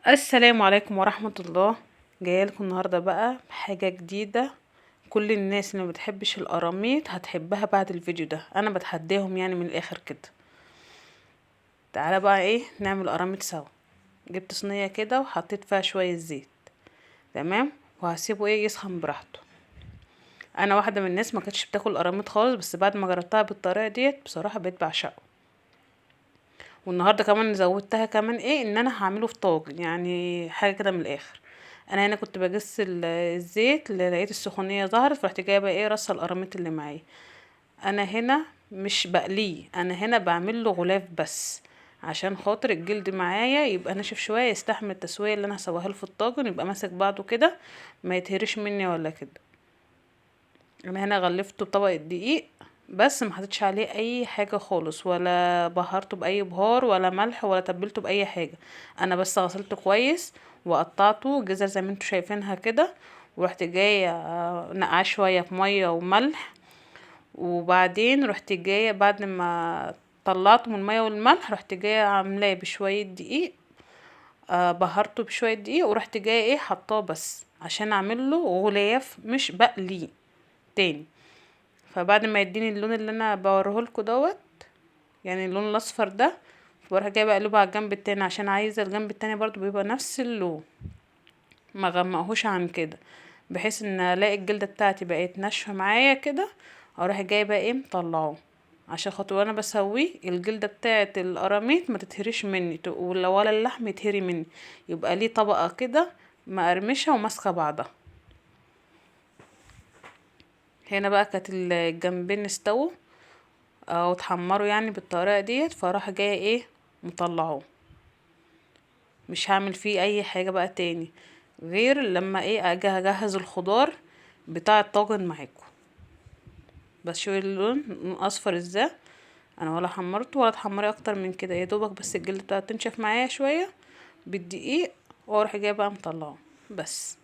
السلام عليكم ورحمة الله. جايه لكم النهارده بقى بحاجه جديده. كل الناس اللي ما بتحبش القراميط هتحبها بعد الفيديو ده، انا بتحداهم يعني من الاخر كده. تعالى بقى نعمل قراميط سوا. جبت صينيه كده وحطيت فيها شويه زيت، تمام، وهسيبه يسخن براحته. انا واحده من الناس ما كانتش بتاكل قراميط خالص، بس بعد ما جربتها بالطريقه ديت بصراحه بقيت بعشقه. والنهارده كمان زودتها كمان ان انا هعمله في طاجن، يعني حاجه كده من الاخر. انا هنا كنت بجس الزيت، اللي لقيت السخونيه ظهرت، فرحت جايبه رص القراميط اللي معايا. انا هنا مش بقليه، انا هنا بعمل له غلاف بس، عشان خاطر الجلد معايا يبقى ناشف شويه، يستحمل التسويه اللي انا هسويها له في الطاجن، يبقى ماسك بعضه كده، ما يتهرش مني ولا كده. انا هنا غلفته بطبق الدقيق بس، ما حطيتش عليه اي حاجه خالص، ولا بهرته باي بهار ولا ملح ولا تبلته باي حاجه. انا بس غسلته كويس وقطعته جزر زي ما انتوا شايفينها كده، ورحت جايه نقعاه شويه في ميه وملح. وبعدين رحت جايه بعد ما طلعته من الميه والملح، رحت جايه عاملاه بشويه دقيق. بهرته بشويه دقيق، ورحت جايه حطاه بس عشان اعمل له غلاف، مش بقليه تاني. فبعد ما يديني اللون اللي انا بوريهولكوا دوت، يعني اللون الاصفر ده، بروح جايه بقلبه على الجنب التاني، عشان عايزه الجنب التاني برضو بيبقى نفس اللون، ما غمقهوش عن كده، بحيث ان الاقي الجلده بتاعتي بقت ناشفه معايا كده. اروح جايه بقى مطلعه، عشان خاطر وانا بسويه الجلده بتاعت القراميط ما تتهريش مني، ولا اللحم يتهري مني، يبقى ليه طبقه كده مقرمشه وماسكه بعضها. هنا بقى كانت الجنبين استووا او اتحمروا يعني بالطريقه ديت، فراح جايه مطلعوه. مش هعمل فيه اي حاجه بقى تاني، غير لما اجي اجهز الخضار بتاع الطاجن معاكم. بس شوفي اللون اصفر ازاي، انا ولا حمرته ولا تحمري اكتر من كده، يا دوبك بس الجلد بتاعته تنشف معايا شويه بالدقيق، واروح جايه بقى مطلعه بس.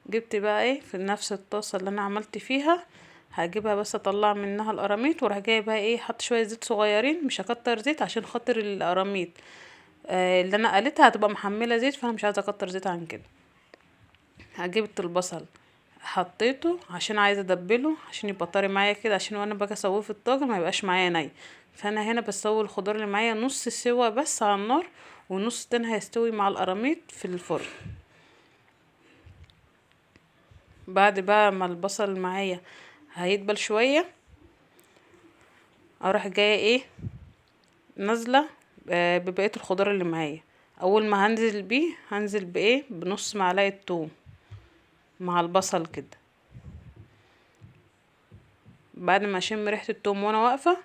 جبت بقى في نفس الطاسه اللي انا عملت فيها، هجيبها بس اطلع منها القراميط، واروح جايه بقى حط شويه زيت صغيرين، مش هكتر زيت عشان خاطر القراميط اللي انا قليتها هتبقى محمله زيت، فانا مش عايزه اكتر زيت عن كده. جبت البصل حطيته عشان عايزه ادبله، عشان يبقى طري معايا كده، عشان وانا باجي اسويه في الطاجن ما يبقاش معايا ني. فانا هنا بسوي الخضار اللي معايا نص سوا بس على النار، والنص التاني هيستوي مع القراميط في الفرن. بعد بقى ما البصل معايا هيدبل شويه، اروح جايه نازله ببقيه الخضار اللي معايا. اول ما هنزل بيه هنزل بنص معلقه توم مع البصل كده. بعد ما اشم ريحه التوم وانا واقفه،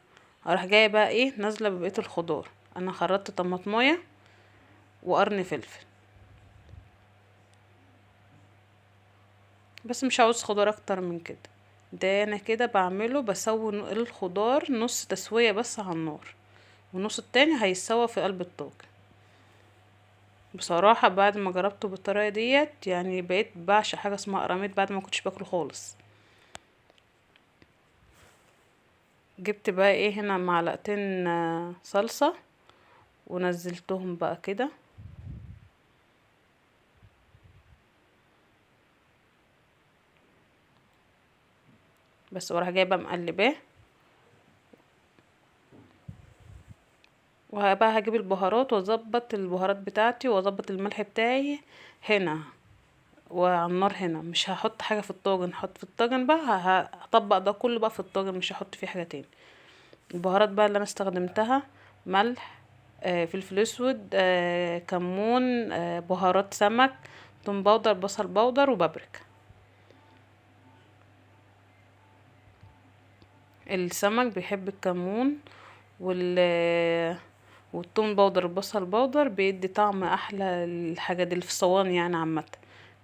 اروح جايه بقى نازله ببقيه الخضار. انا خرطت طماطمايه وقرن فلفل بس، مش عاوز خضار اكتر من كده. ده انا كده بعمله بسوي الخضار نص تسويه بس على النار، والنص التاني هيتسوى في قلب الطاجن. بصراحه بعد ما جربته بالطريقه ديت، يعني بقيت بعشق حاجه اسمها قراميط بعد ما كنتش باكله خالص. جبت بقى هنا معلقتين صلصه، ونزلتهم بقى كده بس، وراح جايبه مقلباه. وبقى هجيب البهارات واظبط البهارات بتاعتي واظبط الملح بتاعي هنا وعلى النار. هنا مش هحط حاجه في الطاجن، هحط في الطاجن بقى هطبق ده كله بقى في الطاجن، مش هحط فيه حاجه تاني. البهارات بقى اللي انا استخدمتها: ملح، فلفل اسود، كمون، بهارات سمك، توم باودر، بصل باودر، وبابريكا. السمك بيحب الكمون والثوم باودر، البصل باودر بيدي طعم احلى الحاجه دي اللي في الصواني يعني عامه.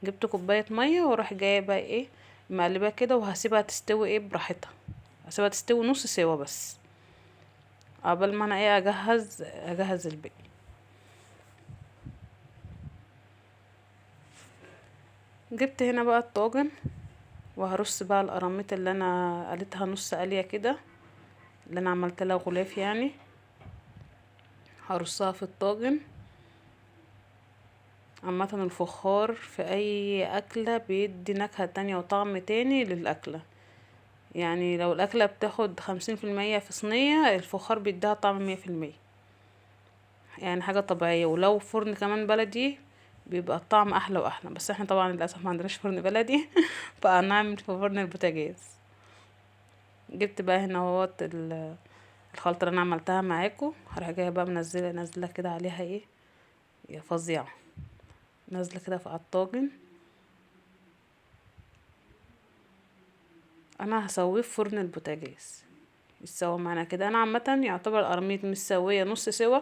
جبت كوبايه ميه واروح جايه بقى مقلباها كده، وهسيبها تستوي براحتها، هسيبها تستوي نص سوا بس، قبل ما انا اجهز الباقي. جبت هنا بقى الطاجن، وهرص بقى القراميط اللي انا قليتها نص قليه كده، اللي انا عملت لها غلاف يعني. هرصها في الطاجن. عامة الفخار في اي اكلة بيدي نكهة تانية وطعم تاني للاكلة، يعني لو الاكلة بتاخد 50% في صينية، الفخار بيديها طعم 100%، يعني حاجة طبيعية. ولو فرن كمان بلدي بيبقى الطعم احلى واحلى، بس احنا طبعا للاسف ما عندناش فرن بلدي فهنعمل في فرن البوتاجاز. جبت بقى هنا اهوت الخلطة اللي انا عملتها معاكم، هروح جايه بقى نازله كده عليها ايه، يا فظيعة، نازله كده في الطاجن. انا هسويه في فرن البوتاجاز يتسوى معانا كده. انا عامه يعتبر القراميط مستويه نص سوا،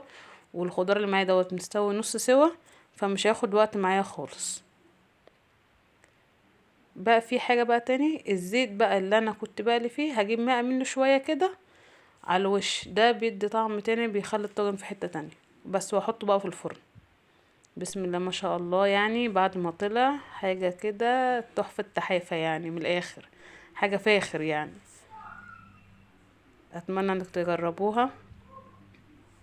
والخضار اللي معايا دوت مستوي نص سوا، فمش هياخد وقت معايا خالص. بقى في حاجه بقى تاني، الزيت بقى اللي انا كنت بقلي فيه هجيب ماء منه شويه كده على الوش، ده بيدي طعم تاني، بيخلي الطاجن في حته تانية. بس واحطه بقى في الفرن. بسم الله ما شاء الله، يعني بعد ما طلع حاجه كده تحفه تحافه، يعني من الاخر حاجه فاخر يعني. اتمنى انك تجربوها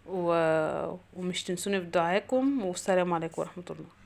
ومش تنسوني في دعاكم، والسلام عليكم ورحمه الله.